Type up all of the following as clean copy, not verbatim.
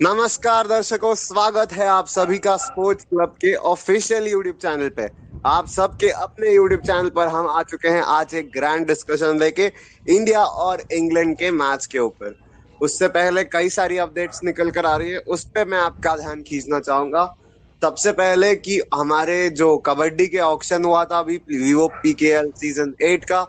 नमस्कार दर्शकों, स्वागत है आप सभी का स्पोर्ट्स क्लब के ऑफिशियल यूट्यूब चैनल पे। आप सबके अपने यूट्यूब चैनल पर हम आ चुके हैं आज एक ग्रैंड डिस्कशन लेके इंडिया और इंग्लैंड के मैच के ऊपर। उससे पहले कई सारी अपडेट्स निकल कर आ रही है, उस पे मैं आपका ध्यान खींचना चाहूंगा। सबसे पहले कि हमारे जो कबड्डी के ऑक्शन हुआ था अभी विवो पीकेएल सीजन 8 का,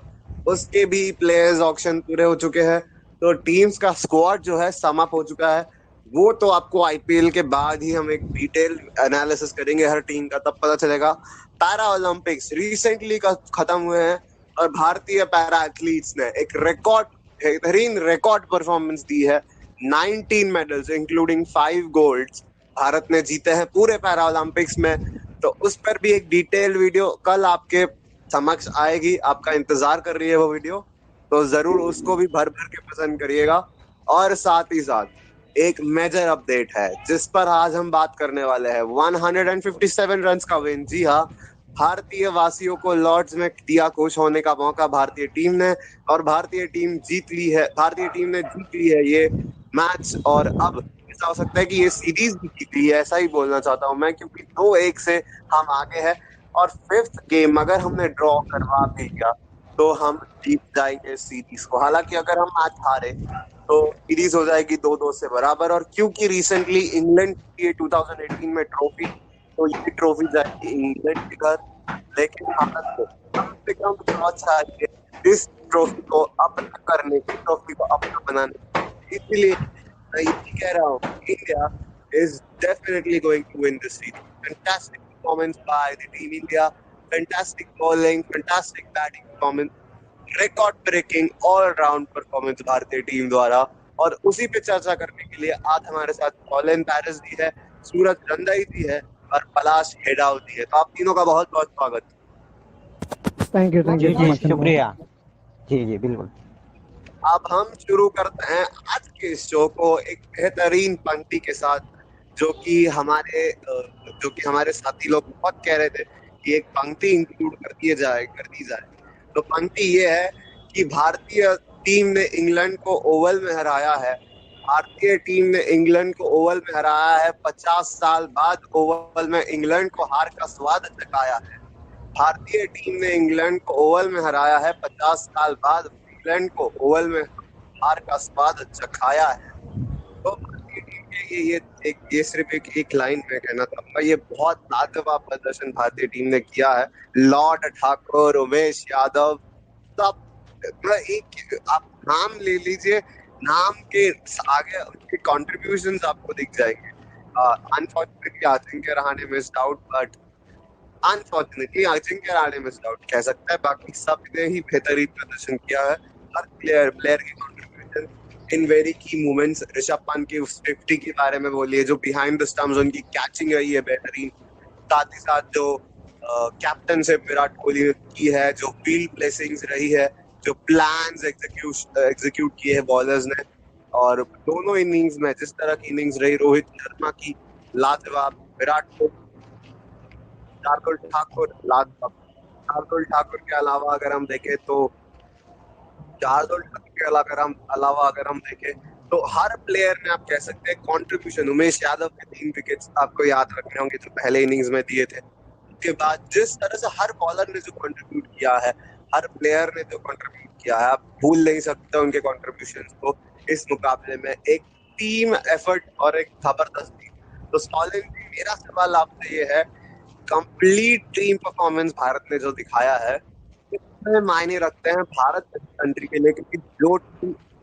उसके भी प्लेयर्स ऑक्शन पूरे हो चुके हैं। तो टीम्स का स्क्वाड जो है सम अप हो चुका है। वो तो आपको आईपीएल के बाद ही हम एक डिटेल एनालिसिस करेंगे हर टीम का, तब पता चलेगा। पैरा ओलंपिक्स रिसेंटली का खत्म हुए हैं और भारतीय पैरा एथलीट्स ने एक रिकॉर्ड बेहतरीन रिकॉर्ड परफॉर्मेंस दी है। 19 मेडल्स इंक्लूडिंग 5 गोल्ड्स भारत ने जीते हैं पूरे पैरा ओलंपिक्स में। तो उस पर भी एक डिटेल वीडियो कल आपके समक्ष आएगी, आपका इंतजार कर रही है वो वीडियो। तो जरूर उसको भी भर भर के पसंद करिएगा। और साथ ही साथ एक मेजर अपडेट है जिस पर आज हम बात करने वाले हैं। 157 रन का विन। जी हाँ, भारतीय वासियों को लॉर्ड्स में दिया खुश होने का मौका भारतीय टीम ने, और भारतीय टीम जीत ली है। भारतीय टीम ने जीत ली है ये मैच, और अब ऐसा हो सकता है कि ये सीरीज भी जीत ली है, ऐसा ही बोलना चाहता हूं मैं, क्योंकि 2-1 से हम आगे हैं। और फिफ्थ गेम अगर हमने ड्रॉ करवा भी लिया तो हम जीत जाएंगे सीरीज को। हालांकि अगर हम मैच हारे तो सीरीज हो जाएगी 2-2 से बराबर। और क्योंकि रिसेंटली इंग्लैंड की 2018 में ट्रॉफी, तो ये ट्रॉफी जाएगी इंग्लैंड के घर। लेकिन भारत को कम से कम ड्रॉ चाहिए इस ट्रॉफी को अपना करने की, ट्रॉफी को अपना बनाने की। इसलिए मैं ये कह रहा हूँ, India is definitely going to win this series. Fantastic performance by the team India. Fantastic bowling, fantastic batting performance, record breaking all round performance भारतीय टीम द्वारा। और उसी पे चर्चा करने के लिए आज हमारे साथ कॉलिन पैरिस जी है, सूरज रंदाई जी है और पलाश हेडाव जी है। तो आप तीनों का बहुत बहुत स्वागत। Thank you ji so ji much. शुक्रिया। जी जी बिल्कुल। अब हम शुरू करते हैं आज के इस शो को एक बेहतरीन पंक्ति के साथ, जो कि हमारे साथी लोग बहुत कह रहे थे कि एक पंक्ति इंक्लूड कर दी जाए। तो पंक्ति ये है कि भारतीय टीम ने इंग्लैंड को ओवल में हराया है। भारतीय टीम ने इंग्लैंड को ओवल में हराया है। 50 साल बाद ओवल में इंग्लैंड को हार का स्वाद चखाया है। भारतीय टीम ने इंग्लैंड को ओवल में हराया है। 50 साल बाद इंग्लैंड को ओवल में हार का स्वाद चखाया है। तो भारतीय टीम के ये सिर्फ एक लाइन में कहना चाहूंगा, ये बहुत लाजवाब प्रदर्शन भारतीय टीम ने किया है। लॉर्ड ठाकुर, उमेश यादव, सब आप नाम ले लीजिए, नाम के आगे उनके कॉन्ट्रीब्यूशंस आपको दिख जाएंगे। Unfortunately Ajinkya Rahane missed out, but unfortunately Ajinkya Rahane missed out कह सकता है। बाकी सबने ही बेहतरीन प्रदर्शन किया है। हर प्लेयर की कॉन्ट्रीब्यूशन इन वेरी की मोमेंट्स। ऋषभ पंत की 50 के बारे में बोलिए, जो बिहाइंड द स्टंप्स उनकी कैचिंग रही है बेहतरीन। साथ ही साथ जो कैप्टन से विराट कोहली ने की है, जो फील्ड प्लेसिंग्स रही है, जो प्लान्स एग्जीक्यूट किए हैं बॉलर्स ने, और दोनों इनिंग्स में जिस तरह की इनिंग्स रही, रोहित शर्मा की लाजवाब, विराट कोहली, शार्दुल ठाकुर लाजवाब। शार्दुल ठाकुर के अलावा अगर हम देखें तो अगर हम देखें तो हर प्लेयर ने आप कह सकते हैं कॉन्ट्रीब्यूशन। उमेश यादव के 3 विकेट्स आपको याद रखने होंगे जो पहले इनिंग्स में दिए थे। उसके बाद जिस तरह से हर बॉलर ने जो कंट्रीब्यूट किया है, हर प्लेयर ने जो कंट्रीब्यूट किया है, आप भूल नहीं सकते उनके कंट्रीब्यूशंस को। इस मुकाबले में एक टीम एफर्ट और एक जबरदस्त टीम। तो स्टॉलिन, मेरा सवाल आपसे ये है, कंप्लीट टीम परफॉर्मेंस भारत ने जो दिखाया है में मायने रखते हैं भारत कंट्री के लिए, क्योंकि जो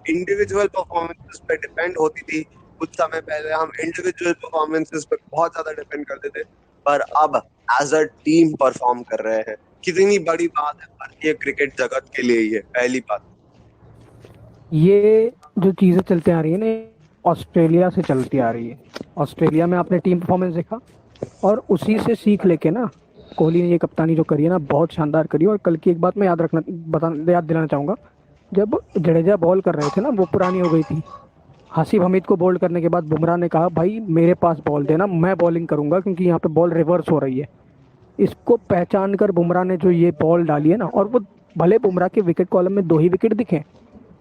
इंडिविजुअल परफॉर्मेंसेस पे डिपेंड होती थी कुछ समय पहले, हम इंडिविजुअल परफॉर्मेंसेस पे बहुत ज्यादा डिपेंड करते थे, पर अब एज अ टीम परफॉर्म कर रहे हैं। कितनी बड़ी बात है भारतीय क्रिकेट जगत के लिए ये पहली बात। ये जो चीज़ें चलती आ रही है ना, ऑस्ट्रेलिया से चलती आ रही है। ऑस्ट्रेलिया में आपने टीम परफॉर्मेंस देखा और उसी से सीख लेके ना कोहली ने ये कप्तानी जो करी है ना, बहुत शानदार करी। और कल की एक बात मैं याद दिलाना चाहूँगा, जब जडेजा बॉल कर रहे थे ना, वो पुरानी हो गई थी। हासिफ हमीद को बोल्ड करने के बाद बुमराह ने कहा, भाई मेरे पास बॉल देना, मैं बॉलिंग करूंगा, क्योंकि यहाँ पे बॉल रिवर्स हो रही है। इसको पहचान कर बुमराह ने जो ये बॉल डाली है ना, और वो भले बुमराह के विकेट कॉलम में 2 ही विकेट दिखे,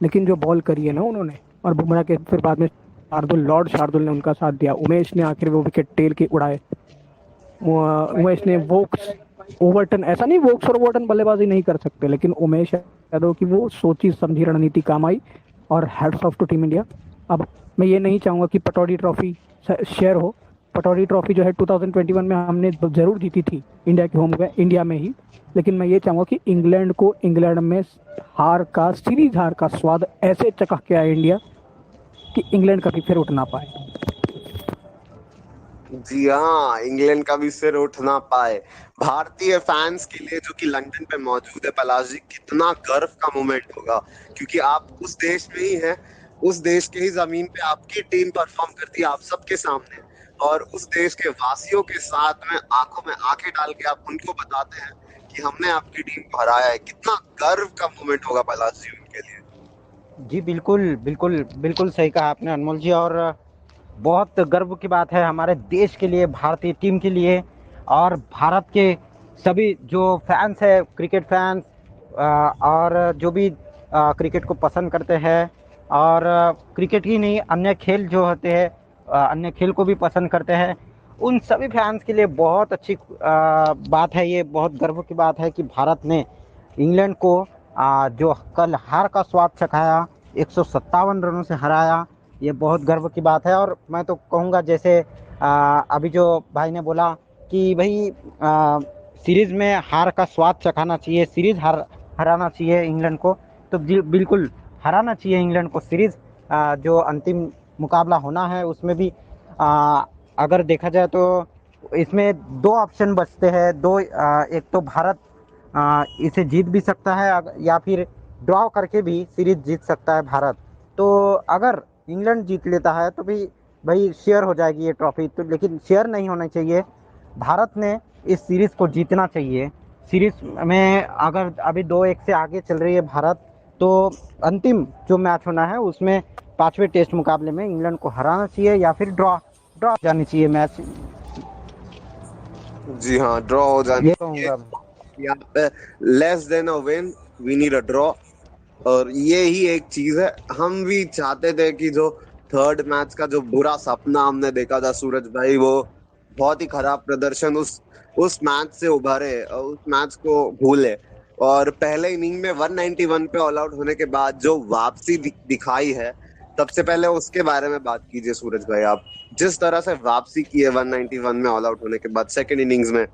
लेकिन जो बॉल करी है ना उन्होंने, और बुमराह के फिर बाद में शार्दुल, लॉर्ड शार्दुल ने उनका साथ दिया, उमेश ने आखिर वो विकेट टेल के उड़ाए, उमेश ने वोक्स, ओवर्टन, ऐसा नहीं वोक्स और ओवर्टन बल्लेबाजी नहीं कर सकते, लेकिन उमेश यादव की वो सोची समझी रणनीति काम आई, और hats off to team India. अब मैं ये नहीं चाहूंगा कि पटौड़ी ट्रॉफी शेयर हो, पटौड़ी ट्रॉफी जो है 2021 में हमने जरूर जीती थी इंडिया के होम में, इंडिया में ही, लेकिन मैं ये चाहूंगा कि इंग्लैंड को, इंग्लैंड में सीरीज हार का स्वाद ऐसे चखा के आए इंडिया कि इंग्लैंड कभी फिर उठ ना पाए। जी हाँ, इंग्लैंड का भी सिर उठ ना पाए। भारतीय फैंस के लिए जो कि लंदन पे मौजूद है पलाश जी, कितना गर्व का मोमेंट होगा, क्योंकि आप उस देश में ही हैं, उस देश के ही जमीन पे आपकी टीम परफॉर्म करती है आप सबके सामने, और उस देश के वासियों के साथ में आंखों में आंखें डाल के आप उनको बताते हैं कि हमने आपकी टीम को हराया है। कितना गर्व का मोमेंट होगा पलाश जी उनके लिए। जी बिल्कुल बिल्कुल बिल्कुल सही कहा आपने अनमोल जी, और बहुत गर्व की बात है हमारे देश के लिए, भारतीय टीम के लिए, और भारत के सभी जो फैंस है, क्रिकेट फैंस, और जो भी क्रिकेट को पसंद करते हैं, और क्रिकेट ही नहीं अन्य खेल जो होते हैं, अन्य खेल को भी पसंद करते हैं, उन सभी फैंस के लिए बहुत अच्छी बात है। ये बहुत गर्व की बात है कि भारत ने इंग्लैंड को जो कल हार का स्वाद चखाया, 157 रनों से हराया, ये बहुत गर्व की बात है। और मैं तो कहूँगा, जैसे अभी जो भाई ने बोला कि भाई सीरीज में हार का स्वाद चखाना चाहिए, सीरीज हराना चाहिए इंग्लैंड को, तो बिल्कुल हराना चाहिए इंग्लैंड को सीरीज। जो अंतिम मुकाबला होना है उसमें भी अगर देखा जाए तो इसमें दो ऑप्शन बचते हैं, एक तो भारत इसे जीत भी सकता है, या फिर ड्रॉ करके भी सीरीज जीत सकता है भारत। तो अगर इंग्लैंड जीत लेता है तो भी भाई शेयर हो जाएगी ये ट्रॉफी, तो लेकिन शेयर नहीं होना चाहिए, भारत ने इस सीरीज को जीतना चाहिए। सीरीज में अगर अभी 2-1 से आगे चल रही है भारत, तो अंतिम जो मैच होना है उसमें 5वें टेस्ट मुकाबले में इंग्लैंड को हराना चाहिए, या फिर ड्रॉ जानी चाहिए मैच। जी हाँ, ड्रॉ हो जानी ये चाहिए। कहूँगा। यहाँ पे less than a win, we need a draw, और ये ही एक चीज है। हम भी चाहते थे कि जो थर्ड मैच का जो बुरा सपना हमने देखा था सूरज भाई, वो बहुत ही खराब प्रदर्शन, उस मैच से उभरे, उस मैच को भूले, और पहले इनिंग में 191 पे ऑल आउट होने के बाद जो वापसी दिखाई है, सबसे पहले उसके बारे में बात कीजिए सूरज भाई। आप जिस तरह से वापसी की है 191 में ऑल आउट होने के बाद सेकंड इनिंग्स में।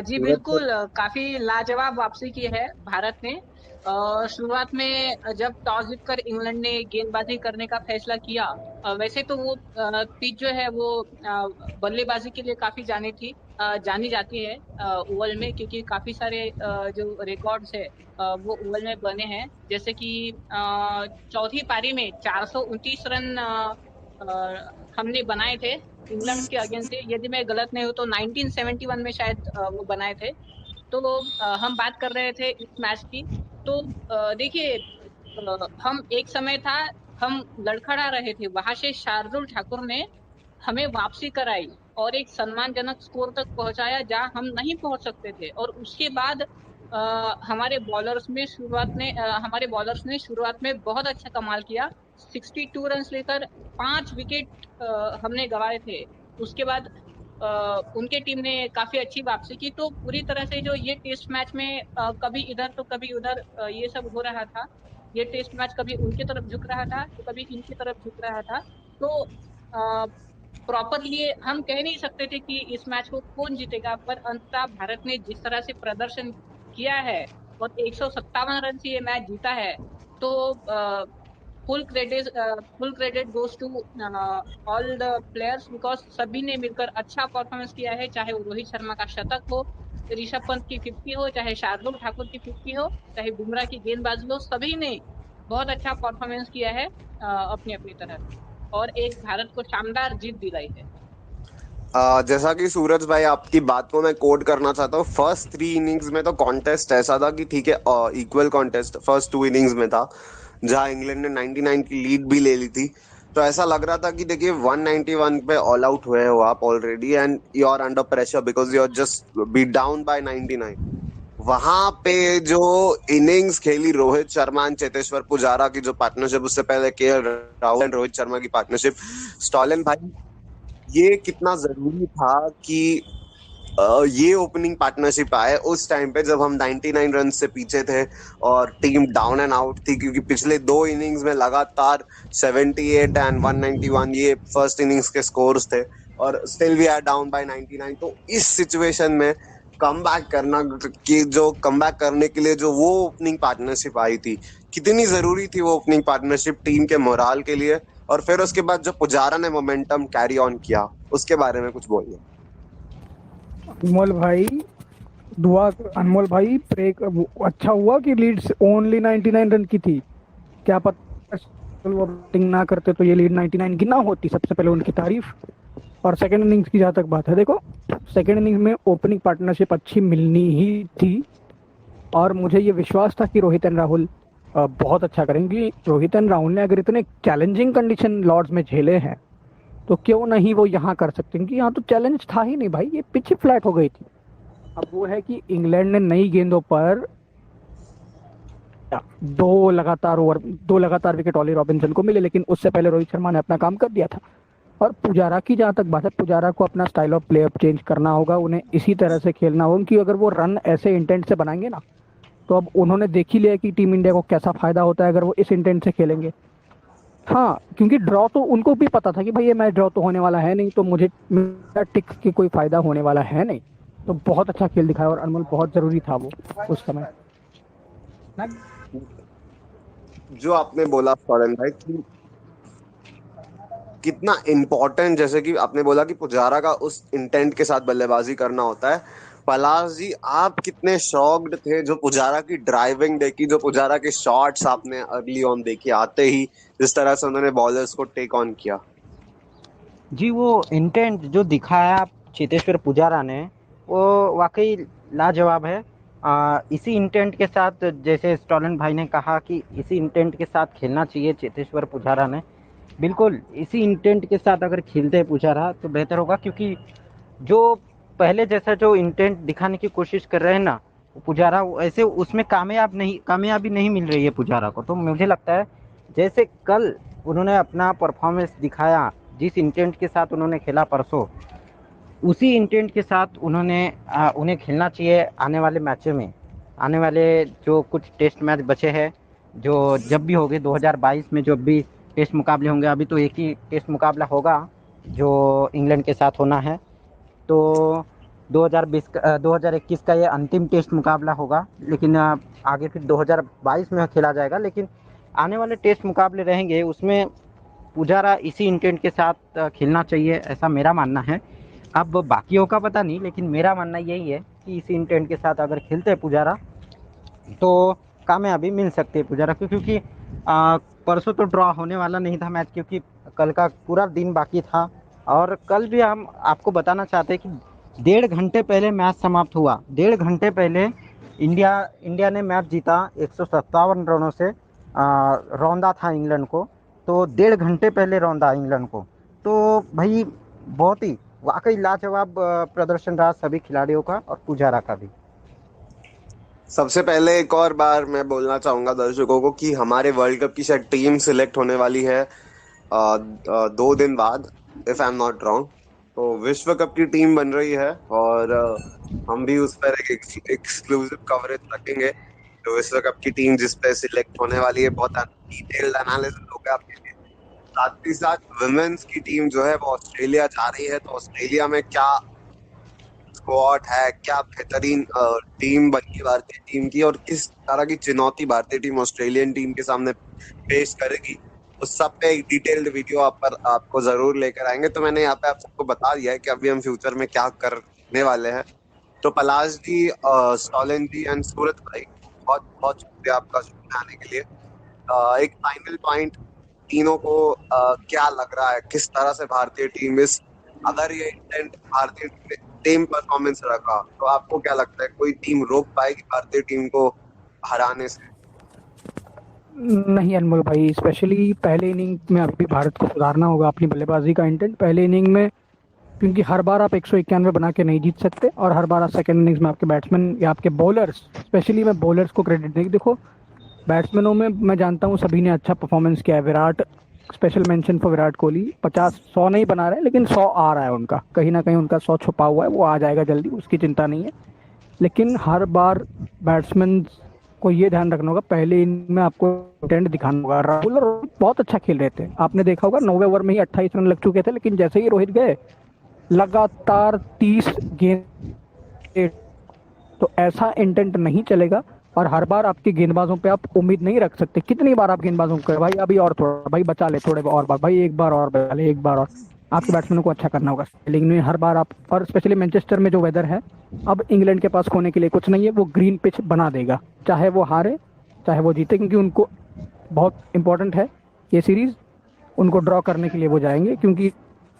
जी बिल्कुल, काफी लाजवाब वापसी की है भारत ने। शुरुआत में जब टॉस जीतकर इंग्लैंड ने गेंदबाजी करने का फैसला किया, वैसे तो वो पिच जो है वो बल्लेबाजी के लिए काफी जानी जाती है ओवल में, क्योंकि काफी सारे जो रिकॉर्ड्स है वो ओवल में बने हैं, जैसे कि चौथी पारी में 429 रन हमने बनाए थे इंग्लैंड के अगेंस्ट से, यदि मैं गलत नहीं हूँ तो 1971 में शायद वो बनाए थे। तो हम बात कर रहे थे इस मैच की, तो देखिए हम एक समय था, हम लड़खड़ा रहे थे, वहां से शार्दुल ठाकुर ने हमें वापसी कराई और एक सम्मानजनक स्कोर तक पहुंचाया जहां हम नहीं पहुंच सकते थे। और उसके बाद हमारे बॉलर्स ने शुरुआत में बहुत अच्छा कमाल किया, 62 रन लेकर 5 विकेट हमने गंवाए थे। उसके बाद उनके टीम ने काफी अच्छी वापसी की। तो पूरी तरह से जो ये टेस्ट मैच में कभी इधर तो कभी उधर ये सब हो रहा था, ये टेस्ट मैच कभी उनकी तरफ झुक रहा था तो कभी इनकी तरफ झुक रहा था। तो प्रॉपरली हम कह नहीं सकते थे कि इस मैच को कौन जीतेगा, पर अंततः भारत ने जिस तरह से प्रदर्शन किया है और 157 रन से ये मैच जीता है, तो full credit goes to all the players, because सभी ने मिलकर अच्छा परफॉर्मेंस किया है, चाहे वो रोहित शर्मा का शतक हो, ऋषभ पंत की 50 हो, चाहे शार्दुल ठाकुर की 50 हो, चाहे बुमराह की गेंदबाजी हो, सभी ने बहुत अच्छा परफॉर्मेंस किया है अपनी अपनी तरह, और एक भारत को शानदार जीत दिलाई है। जैसा कि सूरज भाई आपकी बात को मैं कोट करना चाहता हूँ, फर्स्ट 3 इनिंग्स में तो कॉन्टेस्ट ऐसा था कि ठीक है, इक्वल कॉन्टेस्ट फर्स्ट 2 इनिंग्स में था, जहां इंग्लैंड ने 99 की लीड भी ले ली थी। तो ऐसा लग रहा था कि देखिए 191 पे ऑल आउट हुए हो आप already, and you are under pressure because you are just be down by 99। वहां पे जो इनिंग्स खेली रोहित शर्मा एंड चेतेश्वर पुजारा की जो पार्टनरशिप, उससे पहले केएल राहुल एंड रोहित शर्मा की पार्टनरशिप, स्टॉलन भाई, ये कितना जरूरी था कि ये ओपनिंग पार्टनरशिप आए उस टाइम पे जब हम 99 रन से पीछे थे और टीम डाउन एंड आउट थी, क्योंकि पिछले 2 इनिंग्स में लगातार 78 एंड 191 ये फर्स्ट इनिंग्स के स्कोर्स थे और still we are down by 99। तो इस सिचुएशन में कमबैक करना, कि जो कमबैक करने के लिए जो वो ओपनिंग पार्टनरशिप आई थी, कितनी जरूरी थी वो ओपनिंग पार्टनरशिप टीम के मोराल के लिए, और फिर उसके बाद जो पुजारा ने मोमेंटम कैरी ऑन किया उसके बारे में कुछ बोलिए। अनमोल भाई, दुआ अनमोल भाई, ब्रेक अच्छा हुआ कि लीड ओनली 99 रन की थी। क्या पता वो बैटिंग ना करते तो ये लीड 99 की ना होती। सबसे पहले उनकी तारीफ। और सेकंड इनिंग्स की जहाँ तक बात है, देखो सेकंड इनिंग्स में ओपनिंग पार्टनरशिप अच्छी मिलनी ही थी और मुझे ये विश्वास था कि रोहित एंड राहुल बहुत अच्छा करेंगे। रोहित एंड राहुल ने अगर इतने चैलेंजिंग कंडीशन लॉर्ड्स में झेले हैं तो क्यों नहीं वो यहाँ कर सकते हैं, कि यहाँ तो चैलेंज था ही नहीं भाई, ये पिच ही फ्लैट हो गई थी। अब वो है कि इंग्लैंड ने नई गेंदों पर दो लगातार विकेट ऑली रॉबिन्सन को मिले, लेकिन उससे पहले रोहित शर्मा ने अपना काम कर दिया था। और पुजारा की जहाँ तक बात है, पुजारा को अपना स्टाइल ऑफ प्ले चेंज करना होगा, उन्हें इसी तरह से खेलना होगा, कि अगर वो रन ऐसे इंटेंट से बनाएंगे ना, तो अब उन्होंने देख ही लिया कि टीम इंडिया को कैसा फायदा होता है अगर वो इस इंटेंट से खेलेंगे। हाँ, क्योंकि ड्रॉ तो उनको भी पता था कि भाई ये मैच ड्रॉ तो होने वाला है नहीं, तो मुझे मेरा टिक की कोई फायदा होने वाला है नहीं। तो बहुत अच्छा खेल दिखाया और अनमोल बहुत जरूरी था वो उस समय। जो आपने बोला फॉरेन भाई कि कितना इम्पोर्टेंट, जैसे कि आपने बोला कि पुजारा का उस इंटेंट के साथ बल्लेबाजी करना होता है। पलाश जी, आप कितने शॉक्ड थे जो पुजारा की ड्राइविंग देखी, जो पुजारा के शॉट्स आपने अर्ली ऑन देखे आते ही, जिस तरह से उन्होंने बॉलर्स को टेक ऑन किया? जी, वो इंटेंट जो दिखाया चेतेश्वर पुजारा ने, वो वाकई लाजवाब है। इसी इंटेंट के साथ, जैसे स्टॉलन भाई ने कहा कि इसी इंटेंट के साथ खेलना चाहिए चेतेश्वर पुजारा ने, बिल्कुल इसी इंटेंट के साथ अगर खेलते हैं पुजारा तो बेहतर होगा, क्योंकि जो पहले जैसा जो इंटेंट दिखाने की कोशिश कर रहे हैं ना पुजारा, ऐसे उसमें कामयाबी नहीं मिल रही है पुजारा को। तो मुझे लगता है जैसे कल उन्होंने अपना परफॉर्मेंस दिखाया, जिस इंटेंट के साथ उन्होंने खेला परसों, उसी इंटेंट के साथ उन्हें खेलना चाहिए आने वाले मैचों में। आने वाले जो कुछ टेस्ट मैच बचे हैं, जो जब भी होंगे 2022 में, जब भी टेस्ट मुकाबले होंगे, अभी तो एक ही टेस्ट मुकाबला होगा जो इंग्लैंड के साथ होना है, तो 2021 का ये अंतिम टेस्ट मुकाबला होगा, लेकिन आगे फिर 2022 में खेला जाएगा। लेकिन आने वाले टेस्ट मुकाबले रहेंगे, उसमें पुजारा इसी इंटेंट के साथ खेलना चाहिए, ऐसा मेरा मानना है। अब बाकियों का पता नहीं, लेकिन मेरा मानना यही है कि इसी इंटेंट के साथ अगर खेलते हैं पुजारा तो कामयाबी मिल सकती है पुजारा को, क्योंकि परसों तो ड्रॉ होने वाला नहीं था मैच, क्योंकि कल का पूरा दिन बाकी था। और कल भी हम आपको बताना चाहते हैं कि 1.5 घंटे पहले मैच समाप्त हुआ। 1.5 घंटे पहले इंडिया ने मैच जीता 157 रनों से, रौंदा था इंग्लैंड को। तो 1.5 घंटे पहले रौंदा इंग्लैंड को। तो भाई बहुत ही वाकई लाजवाब प्रदर्शन रहा सभी खिलाड़ियों का और पुजारा का भी। सबसे पहले एक और बार मैं बोलना चाहूंगा दर्शकों को कि हमारे वर्ल्ड कप की शायद टीम सिलेक्ट होने वाली है 2 दिन बाद, if I am not wrong. तो विश्व कप की टीम बन रही है और हम भी उस पर एक एक्सक्लूसिव कवरेज रखेंगे। तो विश्व कप की टीम जिस पे सिलेक्ट होने वाली है, बहुत डिटेल्ड एनालिसिस होगा आपके लिए। साथ ही साथ वुमेन्स की टीम जो है वो ऑस्ट्रेलिया जा रही है, तो ऑस्ट्रेलिया में क्या स्क्वाड है, क्या बेहतरीन टीम बनी भारतीय टीम की, और किस तरह की चुनौती भारतीय टीम ऑस्ट्रेलियन टीम के सामने पेश करेगी, उस सब पे एक डिटेल्ड वीडियो आपको जरूर लेकर आएंगे। तो मैंने यहाँ पे आप सबको बता दिया है कि अभी हम फ्यूचर में क्या करने वाले हैं। तो पलाश जी, स्टॉलन जी एंड सूरज भाई, बहुत बहुत शुक्रिया आपका आने के लिए। एक फाइनल पॉइंट, तीनों को क्या लग रहा है, किस तरह से भारतीय टीम अगर ये इंटेंट भारतीय टीम परफॉर्मेंस रखा तो आपको क्या लगता है कोई टीम रोक पाएगी भारतीय टीम को हराने से? नहीं अनमोल भाई, स्पेशली पहले इनिंग में अभी भारत को सुधारना होगा अपनी बल्लेबाजी का इंटेंट। पहले इनिंग में क्योंकि हर बार आप 191 बना के नहीं जीत सकते, और हर बार सेकंड इनिंग्स में आपके बैट्समैन या आपके बॉलर्स, स्पेशली मैं बॉलर्स को क्रेडिट नहीं, देखो बैट्समैनों में मैं जानता हूँ सभी ने अच्छा परफॉर्मेंस किया है। Virat, special mention for Virat Kohli, 50-100 नहीं बना रहे लेकिन 100 आ रहा है उनका, कहीं ना कहीं उनका 100 छुपा हुआ है, वो आ जाएगा जल्दी, उसकी चिंता नहीं है। लेकिन हर बार बैट्समैन को ये ध्यान रखना होगा, पहले इनमें आपको इंटेंट दिखाना होगा। राहुल और रोहित बहुत अच्छा खेल रहे थे, आपने देखा होगा 9वें ओवर में ही 28 रन लग चुके थे, लेकिन जैसे ही रोहित गए लगातार 30 गेंद, तो ऐसा इंटेंट नहीं चलेगा। और हर बार आपके गेंदबाजों पे आप उम्मीद नहीं रख सकते। कितनी बार आप गेंदबाजों को कहे भाई अभी और थोड़ा, भाई बचा ले थोड़े और बार, भाई एक बार और बचा ले, एक बार और। आपके बैट्समैनों को अच्छा करना होगा, लेकिन हर बार आप, और स्पेशली मैनचेस्टर में जो वेदर है, अब इंग्लैंड के पास खोने के लिए कुछ नहीं है, वो ग्रीन पिच बना देगा, चाहे वो हारे चाहे वो जीते, क्योंकि उनको बहुत इंपॉर्टेंट है ये सीरीज, उनको ड्रॉ करने के लिए वो जाएंगे। क्योंकि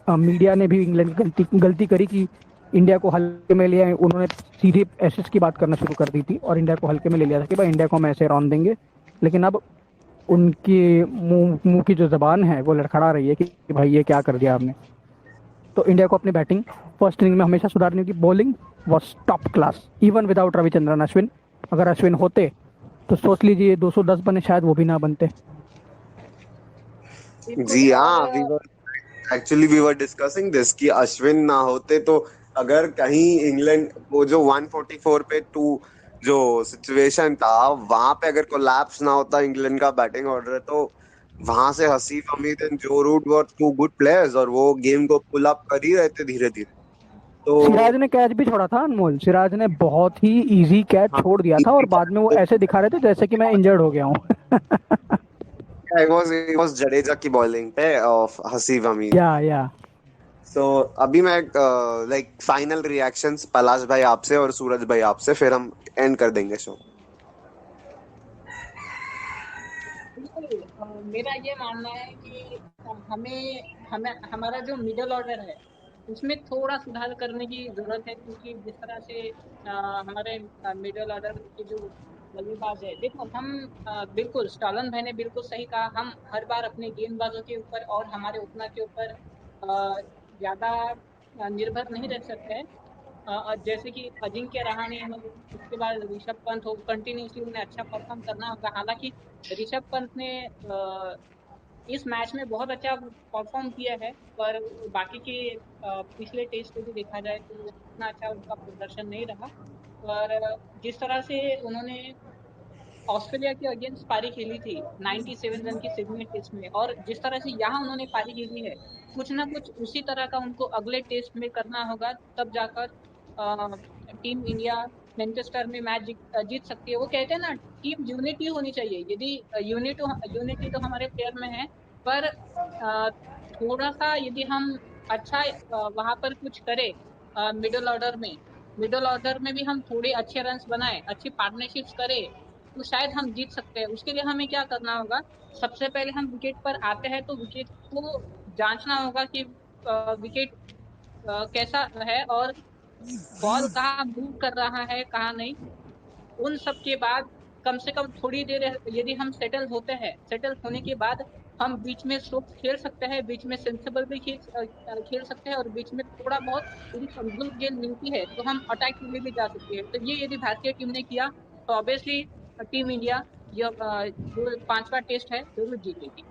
मीडिया ने भी इंग्लैंड की गलती करी कि इंडिया को हल्के में लिया, उन्होंने सीधे एसेस की बात करना शुरू कर दी थी और इंडिया को हल्के में ले लिया था कि भाई इंडिया को हम ऐसे रन देंगे। लेकिन अब उनके मुंह की जो जबान है वो लड़खड़ा रही है कि भाई ये क्या कर दिया आपने। तो इंडिया को अपनी बैटिंग फर्स्ट इनिंग में हमेशा सुधारनी होगी। Bowling was top class even without Ravichandran Ashwin. अगर अश्विन होते तो सोच लीजिए 210 बने, शायद वो भी ना बनते। जी हाँ, वी वर डिस्कसिंग दिस कि अश्विन ना होते तो अगर कहीं इंग्लैंड वो जो 144 पे 2 जो सिचुएशन था वहां पे अगर कोलैप्स ना होता इंग्लैंड का बैटिंग ऑर्डर, तो वहां से हसीफ हमीद एंड जो रूट वर 2 गुड प्लेयर्स और वो गेम को पुल अप कर ही रहे थे धीरे धीरे। तो सिराज ने कैच भी छोड़ा था अनमोल, सिराज ने बहुत ही इजी कैच छोड़ दिया था और बाद में वो ऐसे दिखा रहे थे जैसे कि मैं इंजर्ड हो गया हूँ। it was जडेजा की बॉलिंग पे ऑफ हसीफ हमीद। या सो अभी मैं लाइक फाइनल रिएक्शंस पलाश भाई आपसे और सूरज भाई आपसे, फिर हम एंड कर देंगे शो। मेरा ये मानना है कि हमें हमें हमारा जो मिडिल ऑर्डर है उसमें थोड़ा सुधार करने की जरूरत है, क्योंकि जिस तरह से हमारे मिडिल ऑर्डर के जो बल्लेबाज है, देखो हम बिल्कुल स्टालन भाई ने बिल्कुल सही कहा, हम हर बार अपने गेंदबाजों के ऊपर और हमारे ओपनर के ऊपर ज़्यादा निर्भर नहीं रह सकते हैं। जैसे कि अजिंक्य रहाणे हो, उसके बाद ऋषभ पंत हो, कंटिन्यूसली उन्हें अच्छा परफॉर्म करना होगा। हालांकि ऋषभ पंत ने इस मैच में बहुत अच्छा परफॉर्म किया है, पर बाकी के पिछले टेस्ट को भी देखा जाए तो उतना अच्छा उनका प्रदर्शन नहीं रहा। पर जिस तरह से उन्होंने ऑस्ट्रेलिया के अगेंस्ट पारी खेली थी 97 रन की सिडनी टेस्ट में, और जिस तरह से यहाँ उन्होंने पारी खेली है, कुछ ना कुछ उसी तरह का उनको अगले टेस्ट में करना होगा, तब जाकर टीम इंडिया मैनचेस्टर में मैच जीत सकती है। वो कहते हैं ना, टीम यूनिटी होनी चाहिए। यदि यूनिटी तो हमारे प्लेयर में है, पर थोड़ा सा यदि हम अच्छा वहां पर कुछ करें मिडिल ऑर्डर में भी हम थोड़े अच्छे रन्स बनाए, अच्छी पार्टनरशिप्स करें, तो शायद हम जीत सकते हैं। उसके लिए हमें क्या करना होगा, सबसे पहले हम विकेट पर आते हैं तो विकेट को जांचना होगा कि विकेट कैसा है और बॉल कहाँ मूव कर रहा है कहाँ नहीं। उन सब के बाद कम से कम थोड़ी देर यदि हम सेटल होते हैं, सेटल होने के बाद हम बीच में स्ट्रोक्स खेल सकते हैं, बीच में सेंसिबल भी खेल सकते हैं, और बीच में थोड़ा बहुत यदि कमजोर गेंद मिलती है तो हम अटैक के लिए भी जा सकते हैं। तो ये यदि भारतीय टीम ने किया तो ऑब्वियसली टीम इंडिया जो 5वां टेस्ट है जरूर जीतेगी।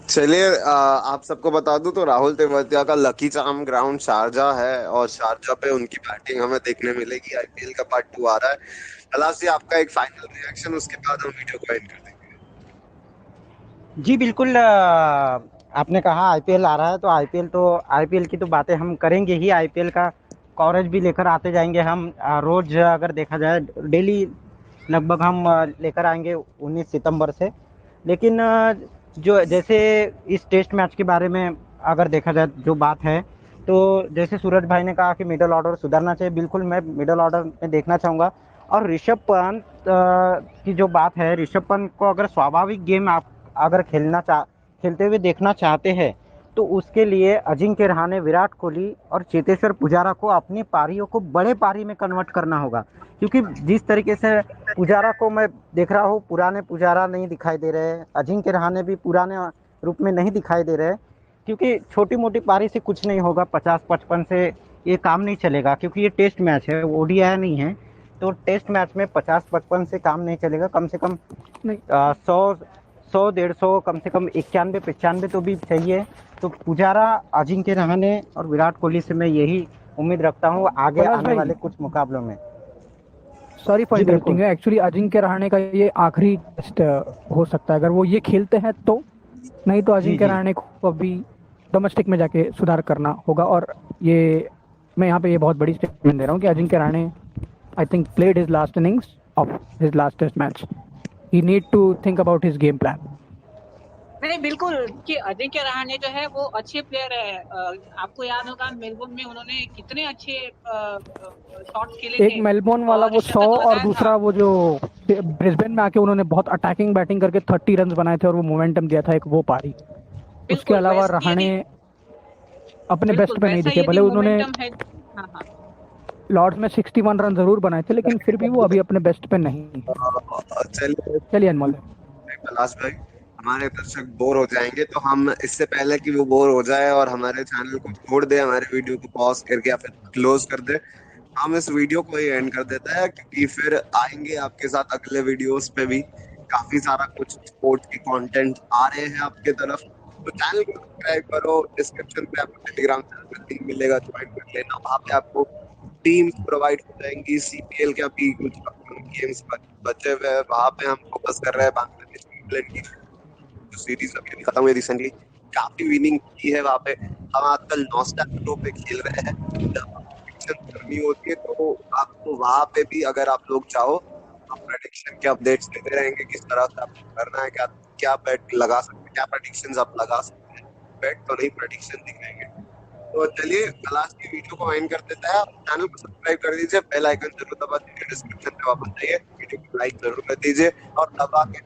चलिए आप सबको बता दूं तो राहुल तेवतिया का लकी चार्म ग्राउंड शारजा है और शारजा पे उनकी बैटिंग हमें देखने मिलेगी। आईपीएल का पार्ट 2 आ रहा है। पलाश जी आपका एक फाइनल रिएक्शन, उसके बाद हम वीडियो को एंड कर देंगे। जी बिल्कुल, आपने कहा आईपीएल आ रहा है, तो आईपीएल की तो बातें हम करेंगे ही। आईपीएल का कवरेज भी लेकर आते जाएंगे हम, रोज अगर देखा जाए डेली लगभग हम लेकर आएंगे 19 सितंबर से। लेकिन जो जैसे इस टेस्ट मैच के बारे में अगर देखा जाए जो बात है, तो जैसे सूरज भाई ने कहा कि मिडिल ऑर्डर सुधरना चाहिए, बिल्कुल मैं मिडिल ऑर्डर में देखना चाहूँगा। और ऋषभ पंत की जो बात है, ऋषभ पंत को अगर स्वाभाविक गेम आप अगर खेलते हुए देखना चाहते हैं, तो उसके लिए अजिंक्य रहाणे, विराट कोहली और चेतेश्वर पुजारा को अपनी पारियों को बड़े पारी में कन्वर्ट करना होगा। क्योंकि जिस तरीके से पुजारा को मैं देख रहा हूँ, पुराने पुजारा नहीं दिखाई दे रहे, अजिंक्य रहाणे भी पुराने रूप में नहीं दिखाई दे रहे। क्योंकि छोटी मोटी पारी से कुछ नहीं होगा, 50-55 से ये काम नहीं चलेगा, क्योंकि ये टेस्ट मैच है, ओडीआई नहीं है। तो टेस्ट मैच में 50-55 से काम नहीं चलेगा, कम से कम नहीं 100-150, कम से कम 91-95 तो भी चाहिए। तो पुजारा, अजिंक्य रहाणे और विराट कोहली से मैं यही उम्मीद रखता हूँ आगे पलाश आने भाई, वाले कुछ मुकाबलों में। सॉरी फॉर जी इंटरप्टिंग, बिल्कुल। एक्चुअली अजिंक्य रहाणे का ये आखिरी टेस्ट हो सकता है अगर वो ये खेलते हैं तो। नहीं तो जी अजिंक्य जी रहाणे को अभी डोमेस्टिक में जाके सुधार करना होगा। और ये मैं यहाँ पे ये बहुत बड़ी स्टेटमेंट दे रहा हूँ कि Ajinkya Rahane I think played his last innings of his last test match. He need to think about his game plan. नहीं बिल्कुल कि अजिंक्य रहाणे जो है वो अच्छे प्लेयर है। आपको याद होगा मेलबोर्न में उन्होंने कितने अच्छे शॉट्स खेले एक थे मेलबोर्न वाला और वो 100 शतक और लगाया था। दूसरा वो जो ब्रिस्बेन में आके उन्होंने बहुत अटैकिंग बैटिंग करके 30 रन बनाए थे और वो मोमेंटम दिया था एक वो पारी। उसके बिल्कुल अलावा वैसे रहाणे यदि अपने बेस्ट बिल्कुल पे नहीं वैसा दिखे, भले यदि उन्होंने मोमेंटम है। हाँ हाँ। लॉर्ड्स में 61 रन जरूर बनाए थे, लेकिन फिर भी वो अभी अपने बेस्ट पे नहीं है। चलिए चलिए अनमोल। पलाश भाई, हमारे दर्शक बोर हो जाएंगे, तो हम इससे पहले कि वो बोर हो जाए और हमारे चैनल को छोड़ दे, हमारे वीडियो को पॉज करके या फिर क्लोज कर दे, हम इस वीडियो को ही एंड कर देते हैं, क्योंकि फिर आएंगे आपके साथ अगले वीडियोस पे भी काफी सारा कुछ स्पोर्ट्स के कंटेंट आ रहे हैं आपके तरफ। तो चैनल को सब्सक्राइब करो, डिस्क्रिप्शन पे आपको टेलीग्राम चैनल का लिंक मिलेगा, ज्वाइन कर लेना। वहां पे आपको टीम्स प्रोवाइड हो जाएंगी, सीपीएल के अभी कुछ गेम्स बचे हुए हैं, वहां पे हम फोकस कर रहे हैं। बांग्लादेश इंग्लैंड की जो सीरीज अभी खत्म हुई रिसेंटली, काफी विनिंग की है वहां पे। हम आजकल नॉस्टैल्जिया पे खेल रहे हैं, जब प्रेडिक्शन करनी होती है तो आपको वहां पे भी, अगर आप लोग चाहो, आप प्रेडिक्शन के अपडेट्स देते रहेंगे, किस तरह से आपको करना है, क्या क्या बेट लगा सकते हैं, क्या प्रेडिक्शंस आप लगा सकते हैं। बेट तो नहीं, प्रेडिक्शन दिखाएंगे। तो चलिए कल आज की वीडियो को एंड कर देता है। आप चैनल को सब्सक्राइब कर दीजिए, बेल आइकन जरूर दबा दीजिए, डिस्क्रिप्शन पे वापस जाइए, वीडियो को लाइक जरूर कर दीजिए और दबा के